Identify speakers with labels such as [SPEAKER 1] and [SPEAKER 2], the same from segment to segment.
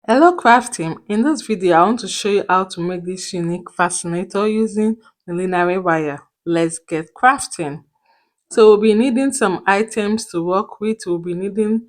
[SPEAKER 1] Hello craft team, in this video I want to show you how to make this unique fascinator using millinery wire. Let's get crafting. So we'll be needing some items to work with. We'll be needing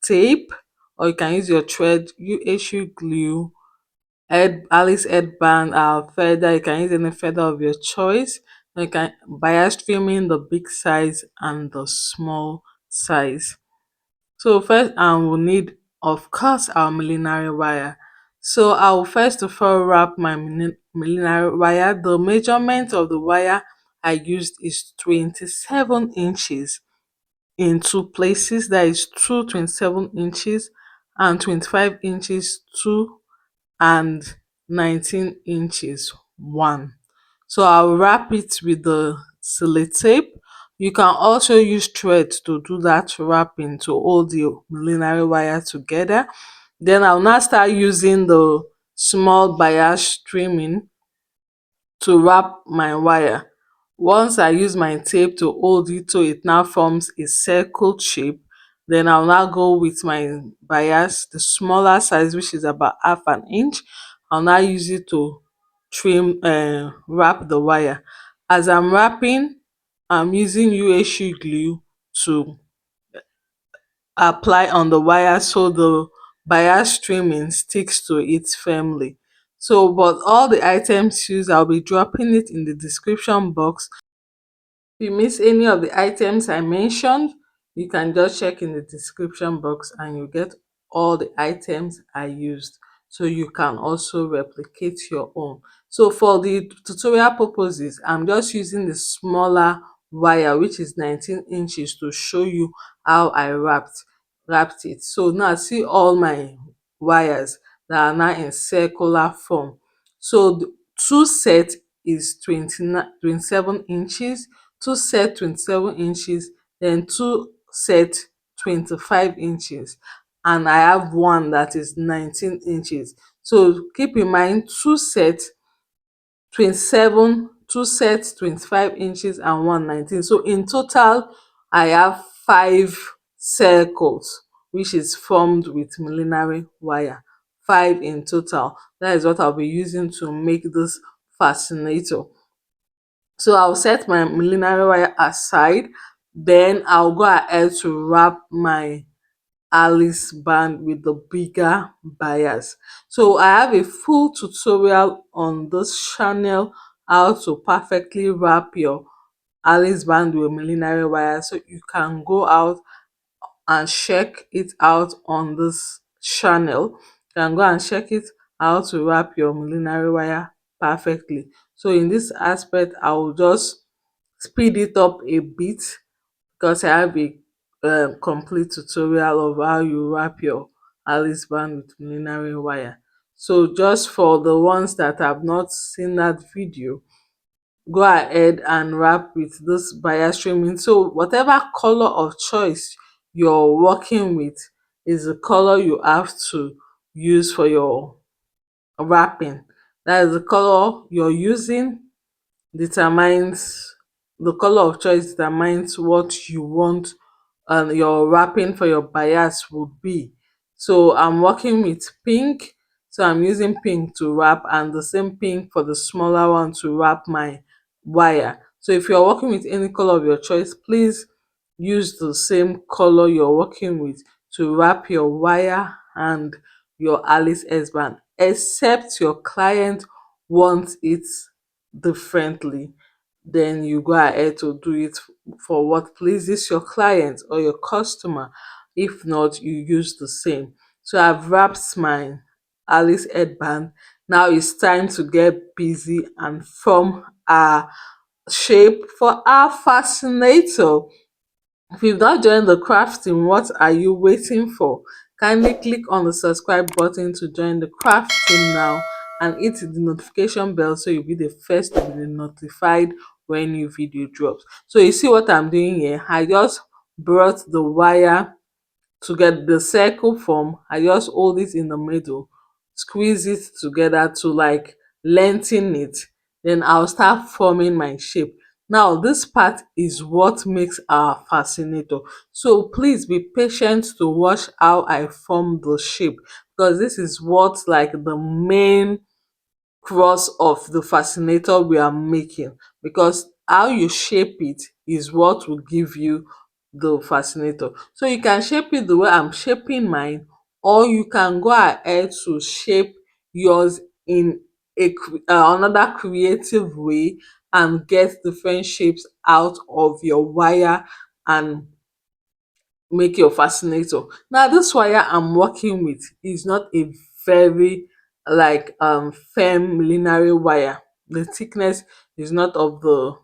[SPEAKER 1] tape, or you can use your thread, UHU glue, Alice headband, feather. You can use any feather of your choice. You can bias trimming, the big size and the small size. So first we'll need, of course, our millinery wire. So I will first of all wrap my millinery wire. The measurement of the wire I used is 27 inches in two places. That is two 27 inches and 25 inches two, and 19 inches one. So I'll wrap it with the sellotape. You can also use thread to do that wrapping to hold the millinery wire together. Then I'll now start using the small bias trimming to wrap my wire. Once I use my tape to hold it so it now forms a circle shape, then I'll now go with my bias, the smaller size, which is about half an inch. I'll now use it to wrap the wire. As I'm wrapping, I'm using UHU glue to apply on the wire so the bias trimming sticks to it firmly. So but all the items used, I'll be dropping it in the description box. If you miss any of the items I mentioned, you can just check in the description box and you get all the items I used, so you can also replicate your own. So for the tutorial purposes, I'm just using the smaller wire, which is 19 inches, to show you how I wrapped it. So now see all my wires that are now in circular form. So the two set is 27 inches, two set 27 inches, then two set 25 inches, and I have one that is 19 inches. So keep in mind, two set 27, two set 25 inches, and one 19. So in total I have five circles which is formed with millinery wire. Five in total. That is what I'll be using to make this fascinator. So I'll set my millinery wire aside, then I'll go ahead to wrap my Alice band with the bigger bias. So I have a full tutorial on this channel, how to perfectly wrap your Alice band with millinery wire, so you can go out and check it out on this channel. You can go and check it, how to wrap your millinery wire perfectly. So in this aspect, I will just speed it up a bit because I have a complete tutorial of how you wrap your Alice band with millinery wire. So just for the ones that have not seen that video, go ahead and wrap with this bias trimming. So whatever color of choice you're working with is the color you have to use for your wrapping. That is the color you're using determines, the color of choice determines what you want and your wrapping for your bias will be. So I'm working with pink, so I'm using pink to wrap, and the same pink for the smaller one to wrap my wire. So if you're working with any color of your choice, please use the same color you're working with to wrap your wire and your Alice S band, except your client wants it differently. Then you go ahead to do it for what pleases your client or your customer. If not, you use the same. So I've wrapped my Alice headband. Now it's time to get busy and form a shape for our fascinator. If you've not joined the crafting, what are you waiting for? Kindly click on the subscribe button to join the crafting now, and hit the notification bell so you'll be the first to be notified when new video drops. So you see what I'm doing here? I just brought the wire to get the circle form. I just hold it in the middle, squeeze it together to like lengthen it. Then I'll start forming my shape. Now this part is what makes our fascinator. So please be patient to watch how I form the shape, because this is what like the main cross of the fascinator we are making, because how you shape it is what will give you the fascinator. So you can shape it the way I'm shaping mine, or you can go ahead to shape yours in another creative way and get different shapes out of your wire and make your fascinator. Now this wire I'm working with is not a very like firm millinery wire. The thickness is not of the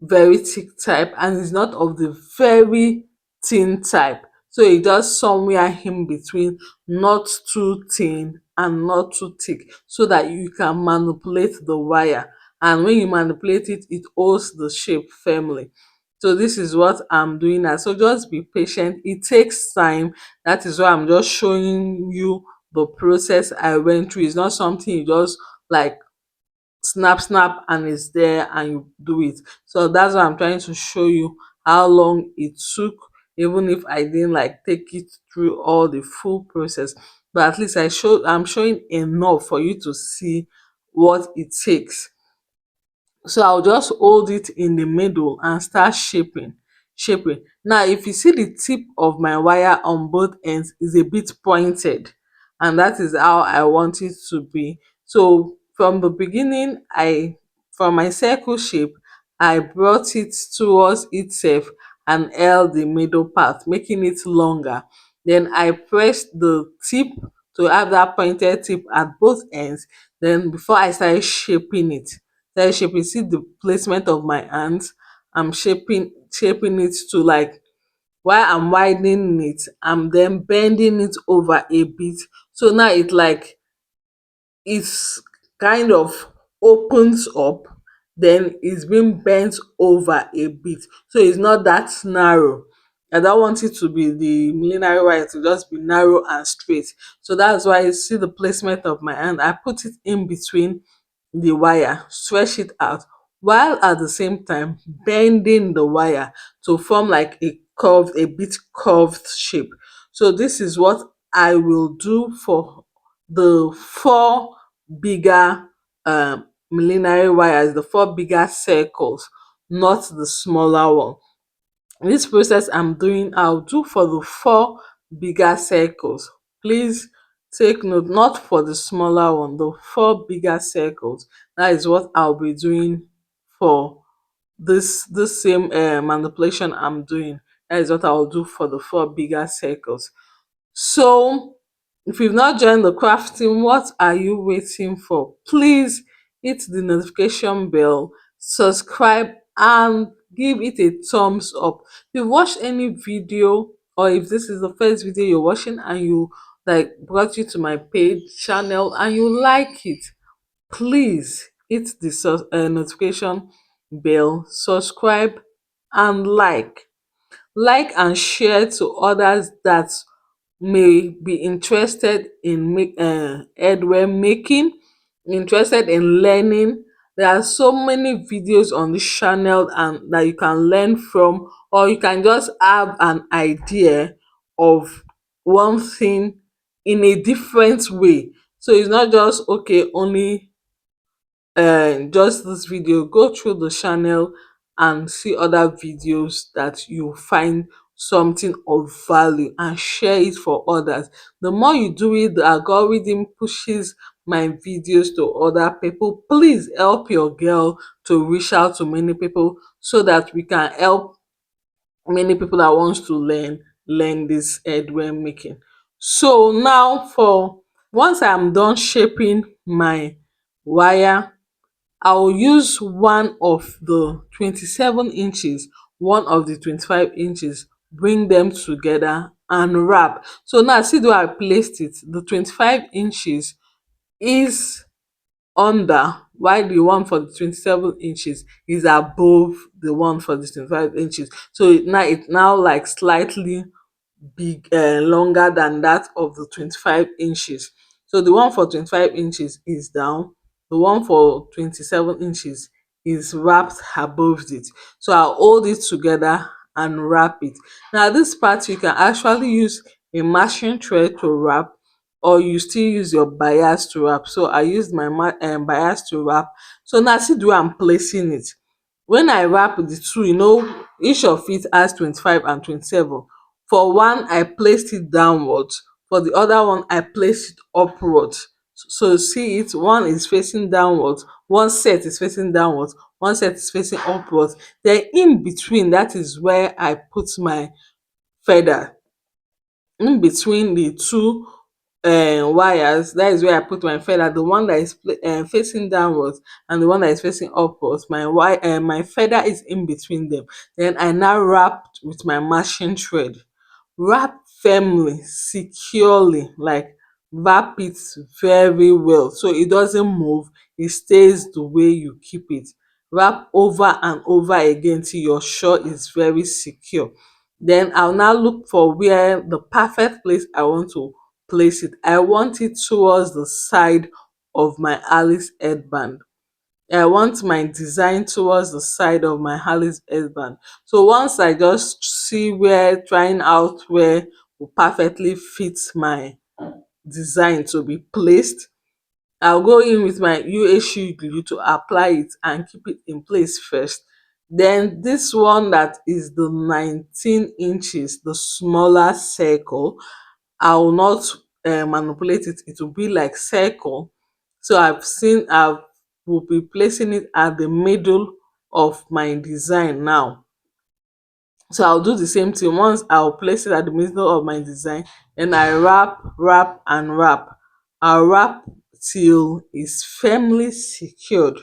[SPEAKER 1] very thick type, and it's not of the very thin type. So it's just somewhere in between, not too thin and not too thick, so that you can manipulate the wire. And when you manipulate it, it holds the shape firmly. So this is what I'm doing now. So just be patient. It takes time. That is why I'm just showing you the process I went through. It's not something you just like snap and it's there and you do it. So that's why I'm trying to show you how long it took, even if I didn't like take it through all the full process. But at least I'm showing enough for you to see what it takes. So I'll just hold it in the middle and start shaping. Now if you see the tip of my wire on both ends is a bit pointed, and that is how I want it to be. So from the beginning, I from my circle shape, I brought it towards itself and held the middle part, making it longer. Then I pressed the tip to have that pointed tip at both ends. Then before I started shaping it, see the placement of my hands. I'm shaping it to like, while I'm widening it, I'm then bending it over a bit. So now it like it's kind of opens up, then it's being bent over a bit. So it's not that narrow. I don't want it to be the millinery wire to just be narrow and straight. So that's why you see the placement of my hand. I put it in between the wire, stretch it out, while at the same time bending the wire to form like a bit curved shape. So this is what I will do for the four bigger millinery wires, the four bigger circles, not the smaller one. This process I'm doing, I'll do for the four bigger circles. Please take note, not for the smaller one, the four bigger circles. That is what I'll be doing for this same manipulation I'm doing. That is what I'll do for the four bigger circles. So if you've not joined the crafting, what are you waiting for? Please hit the notification bell, subscribe, and give it a thumbs up. If you watched any video, or if this is the first video you're watching and you like brought you to my page channel and you like it, please hit the notification bell, subscribe, and like and share to others that may be interested in headwear making, interested in learning. There are so many videos on this channel and that you can learn from, or you can just have an idea of one thing in a different way. So it's not just okay only just this video. Go through the channel and see other videos that you find something of value and share it for others. The more you do it, the algorithm pushes my videos to other people. Please help your girl to reach out to many people so that we can help many people that wants to learn this headwear making. So now for once I'm done shaping my wire, I will use one of the 27 inches, one of the 25 inches, bring them together and wrap. So now see the way I placed it, the 25 inches is under, while the one for the 27 inches is above the one for the 25 inches. So it now like slightly longer than that of the 25 inches. So the one for 25 inches is down, the one for 27 inches is wrapped above it. So I'll hold it together and wrap it. Now this part you can actually use a machine thread to wrap, or you still use your bias to wrap. So I used my bias to wrap. So now see the way I'm placing it. When I wrap the two, each of it has 25 and 27. For one I placed it downwards, for the other one I placed it upwards. So see it, one is facing downwards, one set is facing downwards, one set is facing upwards. Then in between, that is where I put my feather. In between the two wires, that is where I put my feather. The one that is facing downwards and the one that is facing upwards, my feather is in between them. Then I now wrap with my machine thread. Wrap firmly, securely, like wrap it very well so it doesn't move, it stays the way you keep it. Wrap over and over again till you're sure it's very secure. Then I'll now look for where the perfect place I want to place it. I want it towards the side of my Alice headband. I want my design towards the side of my Alice headband. So once I just see where, trying out where will perfectly fit my design to be placed, I'll go in with my UHU glue to apply it and keep it in place first. Then this one that is the 19 inches, the smaller circle, I will not manipulate it. It will be like circle. So I will be placing it at the middle of my design now. So I'll do the same thing. Once I'll place it at the middle of my design, then I wrap and wrap. I'll wrap till it's firmly secured,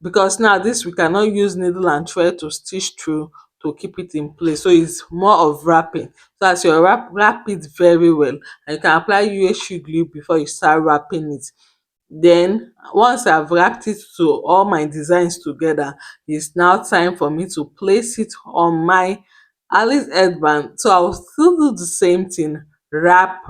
[SPEAKER 1] because now this we cannot use needle and thread to stitch through to keep it in place. So it's more of wrapping. So as you wrap it very well, and you can apply UHU glue before you start wrapping it. Then once I've wrapped it to all my designs together, it's now time for me to place it on my Alice headband. So I'll still do the same thing. Wrap.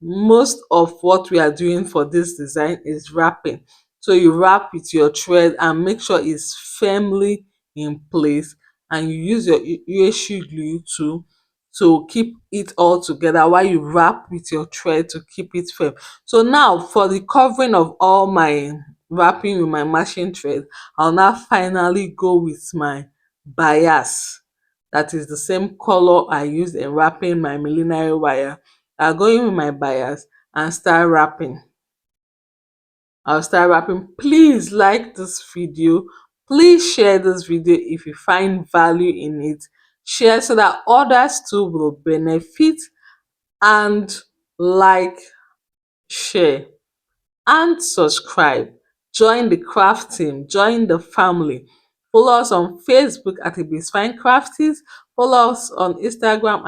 [SPEAKER 1] Most of what we are doing for this design is wrapping. So you wrap with your thread and make sure it's firmly in place, and you use your UHU glue to keep it all together while you wrap with your thread to keep it firm. So now for the covering of all my wrapping with my machine thread, I'll now finally go with my bias. That is the same color I used in wrapping my millinery wire. I'll go in with my bias and start wrapping. I'll start wrapping. Please like this video. Please share this video if you find value in it. Share so that others too will benefit, and like, share, and subscribe. Join the craft team, join the family. Follow us on Facebook at Ibis Fine Crafties. Follow us on Instagram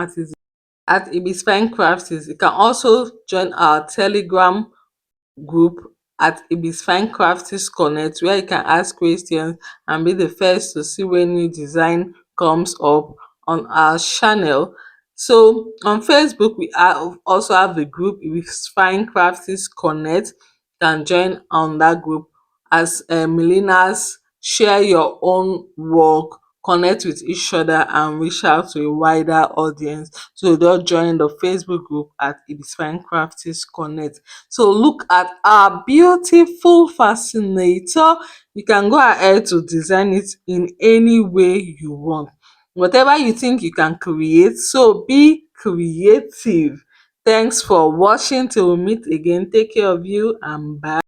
[SPEAKER 1] at Ibis Fine Crafties. You can also join our Telegram group at Ibis Fine Crafties Connect, where you can ask questions and be the first to see when new design comes up on our channel. So on Facebook, also have the group Ibis Fine Crafties Connect. You can join on that group as millennials share your own work, connect with each other, and reach out to a wider audience. So don't join the Facebook group at Ibis Fine Crafties Connect. So look at our beautiful fascinator. You can go ahead to design it in any way you want. Whatever you think you can create, so be creative. Thanks for watching. Till we meet again. Take care of you and bye.